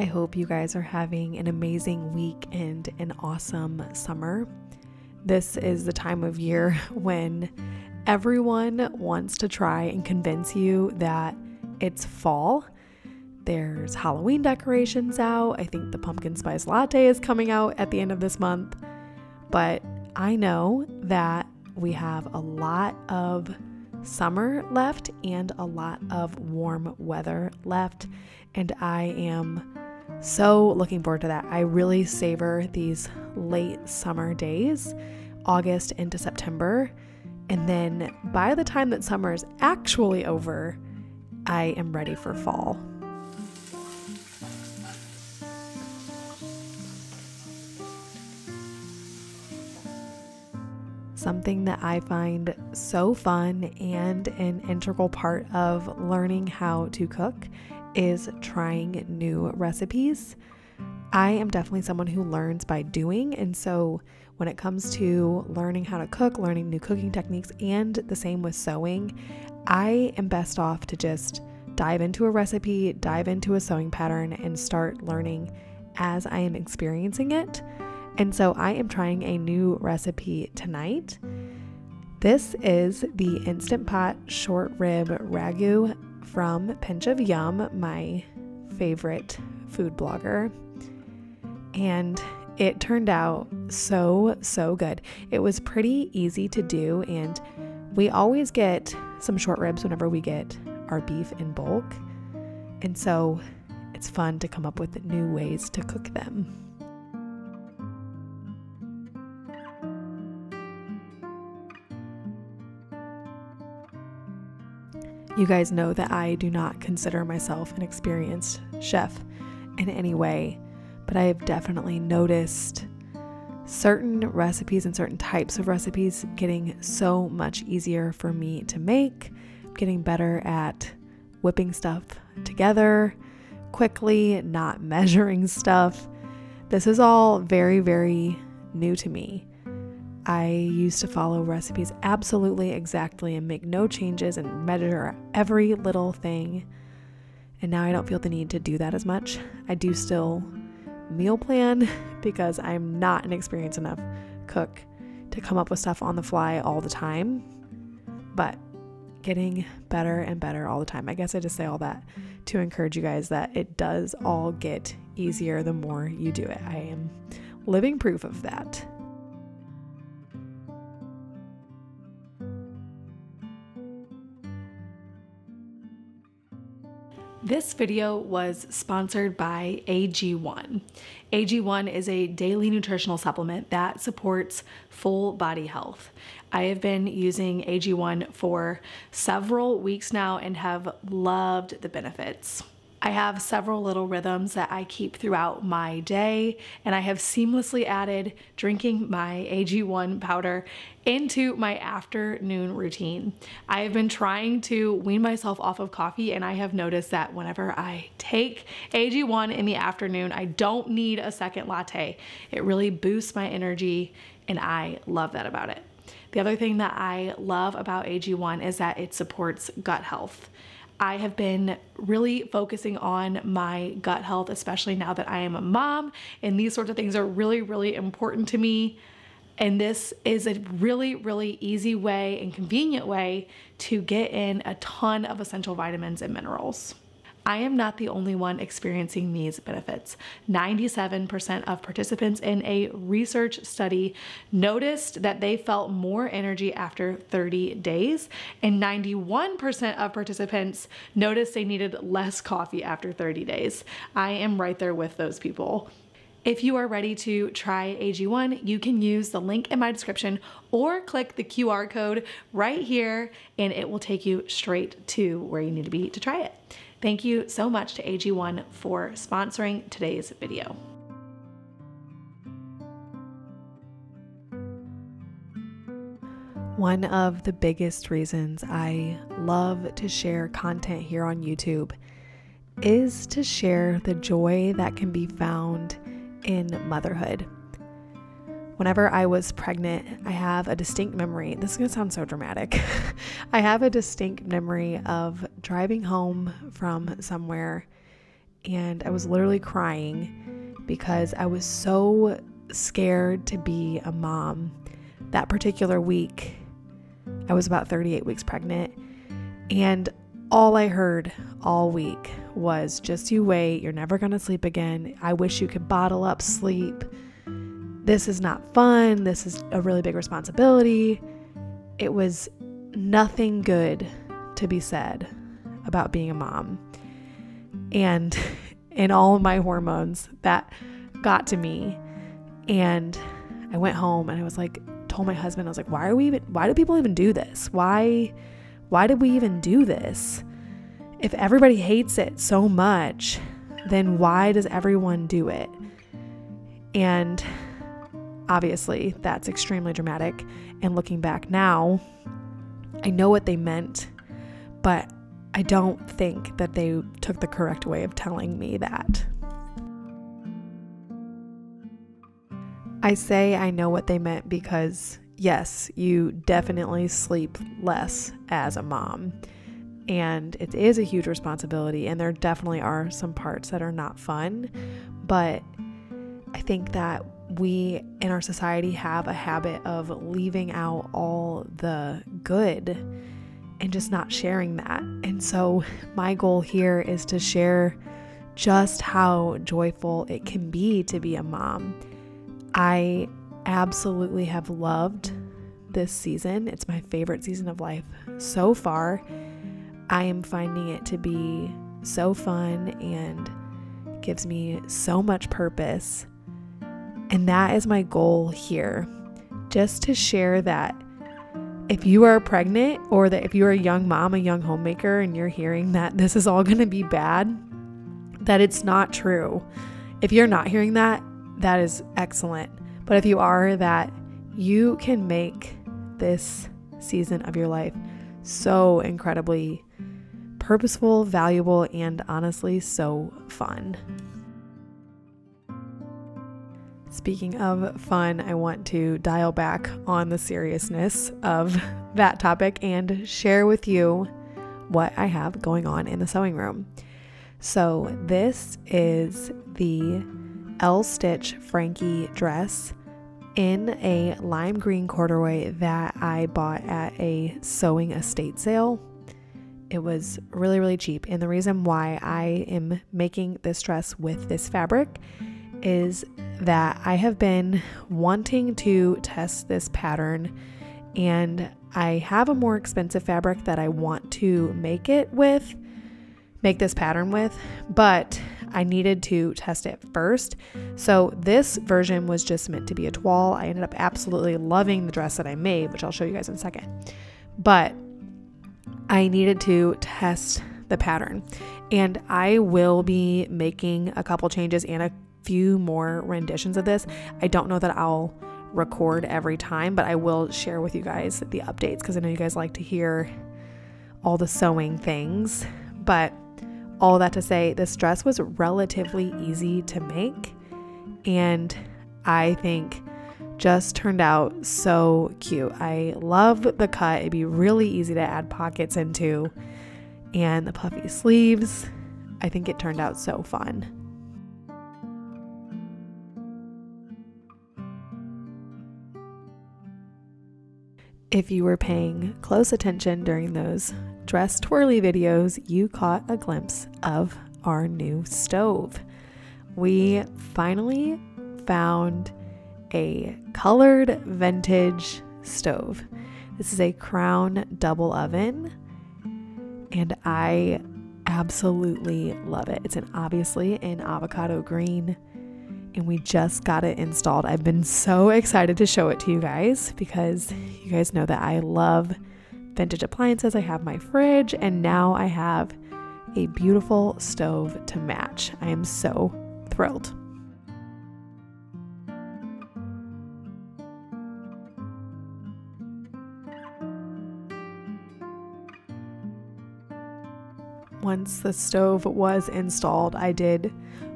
I hope you guys are having an amazing week and an awesome summer. This is the time of year when everyone wants to try and convince you that it's fall. There's Halloween decorations out. I think the pumpkin spice latte is coming out at the end of this month. But I know that we have a lot of summer left and a lot of warm weather left. And I am so looking forward to that. I really savor these late summer days, August into September. And then by the time that summer is actually over, I am ready for fall. Something that I find so fun and an integral part of learning how to cook is trying new recipes. I am definitely someone who learns by doing, and so when it comes to learning how to cook, learning new cooking techniques, and the same with sewing, I am best off to just dive into a recipe, dive into a sewing pattern, and start learning as I am experiencing it. And so I am trying a new recipe tonight. This is the Instant Pot short rib ragu from Pinch of Yum, my favorite food blogger. And it turned out so good. It was pretty easy to do, and we always get some short ribs whenever we get our beef in bulk. And so it's fun to come up with new ways to cook them. You guys know that I do not consider myself an experienced chef in any way, but I have definitely noticed certain recipes and certain types of recipes getting so much easier for me to make, getting better at whipping stuff together quickly, not measuring stuff. This is all very, very new to me. I used to follow recipes absolutely exactly and make no changes and measure every little thing. And now I don't feel the need to do that as much. I do still meal plan because I'm not an experienced enough cook to come up with stuff on the fly all the time, but getting better and better all the time. I guess I just say all that to encourage you guys that it does all get easier the more you do it. I am living proof of that. This video was sponsored by AG1. AG1 is a daily nutritional supplement that supports full body health. I have been using AG1 for several weeks now and have loved the benefits. I have several little rhythms that I keep throughout my day, and I have seamlessly added drinking my AG1 powder into my afternoon routine. I have been trying to wean myself off of coffee, and I have noticed that whenever I take AG1 in the afternoon, I don't need a second latte. It really boosts my energy, and I love that about it. The other thing that I love about AG1 is that it supports gut health. I have been really focusing on my gut health, especially now that I am a mom, and these sorts of things are really, really important to me. And this is a really, really easy way and convenient way to get in a ton of essential vitamins and minerals. I am not the only one experiencing these benefits. 97% of participants in a research study noticed that they felt more energy after 30 days, and 91% of participants noticed they needed less coffee after 30 days. I am right there with those people. If you are ready to try AG1, you can use the link in my description or click the QR code right here, and it will take you straight to where you need to be to try it. Thank you so much to AG1 for sponsoring today's video. One of the biggest reasons I love to share content here on YouTube is to share the joy that can be found in motherhood. Whenever I was pregnant, I have a distinct memory. This is going to sound so dramatic. I have a distinct memory of driving home from somewhere and I was literally crying because I was so scared to be a mom. That particular week, I was about 38 weeks pregnant, and all I heard all week was, just you wait, you're never going to sleep again. I wish you could bottle up sleep. This is not fun. This is a really big responsibility. It was nothing good to be said about being a mom. And in all of my hormones, that got to me. And I went home and I was like, told my husband, I was like, why do people even do this? Why did we even do this? If everybody hates it so much, then why does everyone do it? And obviously that's extremely dramatic. And looking back now, I know what they meant, but I don't think that they took the correct way of telling me that. I say I know what they meant because, yes, you definitely sleep less as a mom, and it is a huge responsibility, and there definitely are some parts that are not fun, but I think that we in our society have a habit of leaving out all the good and just not sharing that. And so my goal here is to share just how joyful it can be to be a mom. I absolutely have loved this season. It's my favorite season of life so far. I am finding it to be so fun and gives me so much purpose. And that is my goal here, just to share that if you are pregnant, or that if you're a young mom, a young homemaker, and you're hearing that this is all going to be bad, that it's not true. If you're not hearing that, that is excellent. But if you are, that you can make this season of your life so incredibly purposeful, valuable, and honestly so fun. Speaking of fun, I want to dial back on the seriousness of that topic and share with you what I have going on in the sewing room. So this is the L Stitch Frankie dress in a lime green corduroy that I bought at a sewing estate sale. It was really, really cheap. And the reason why I am making this dress with this fabric is that I have been wanting to test this pattern, and I have a more expensive fabric that I want to make this pattern with, but I needed to test it first. So this version was just meant to be a toile. I ended up absolutely loving the dress that I made, which I'll show you guys in a second. But I needed to test the pattern, and I will be making a couple changes and a few more renditions of this. I don't know that I'll record every time, but I will share with you guys the updates because I know you guys like to hear all the sewing things. But all that to say, this dress was relatively easy to make, and I think just turned out so cute. I love the cut. It'd be really easy to add pockets into, and the puffy sleeves. I think it turned out so fun. If you were paying close attention during those dress twirly videos, you caught a glimpse of our new stove. We finally found a colored vintage stove. This is a Crown double oven, and I absolutely love it. It's obviously an avocado green, and we just got it installed. I've been so excited to show it to you guys because you guys know that I love vintage appliances. I have my fridge, and now I have a beautiful stove to match. I am so thrilled. Once the stove was installed, I did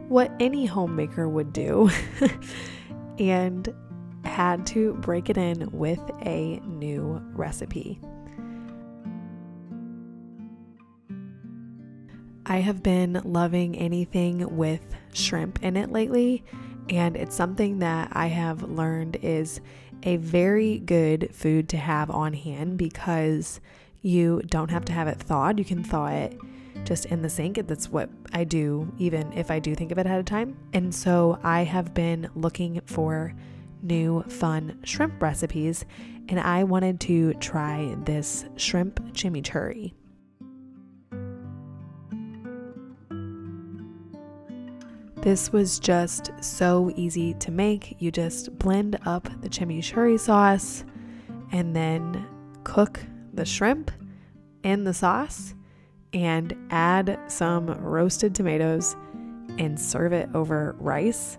what any homemaker would do and had to break it in with a new recipe. I have been loving anything with shrimp in it lately, and it's something that I have learned is a very good food to have on hand because you don't have to have it thawed. You can thaw it just in the sink. That's what I do, even if I do think of it ahead of time. And so I have been looking for new fun shrimp recipes, and I wanted to try this shrimp chimichurri. This was just so easy to make. You just blend up the chimichurri sauce and then cook the shrimp in the sauce and add some roasted tomatoes and serve it over rice.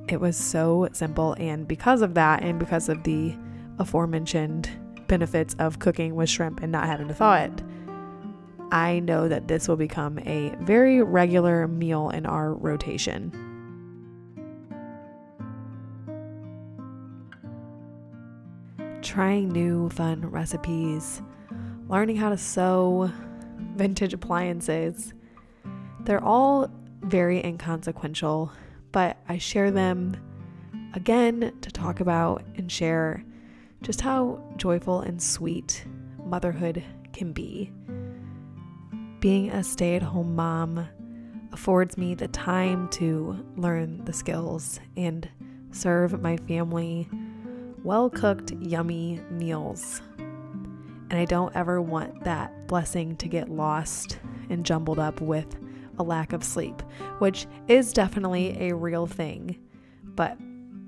It was so simple, and because of that and because of the aforementioned benefits of cooking with shrimp and not having to thaw it, I know that this will become a very regular meal in our rotation. Trying new fun recipes, learning how to sew, vintage appliances. They're all very inconsequential, but I share them again to talk about and share just how joyful and sweet motherhood can be. Being a stay-at-home mom affords me the time to learn the skills and serve my family well-cooked, yummy meals. And I don't ever want that blessing to get lost and jumbled up with a lack of sleep, which is definitely a real thing. But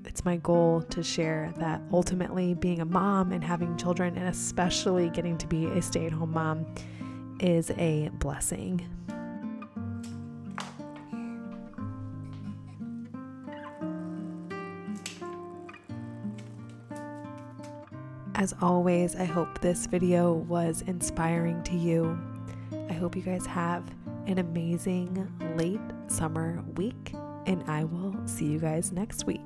it's my goal to share that ultimately being a mom and having children, and especially getting to be a stay-at-home mom, is a blessing. As always, I hope this video was inspiring to you. I hope you guys have an amazing late summer week, and I will see you guys next week.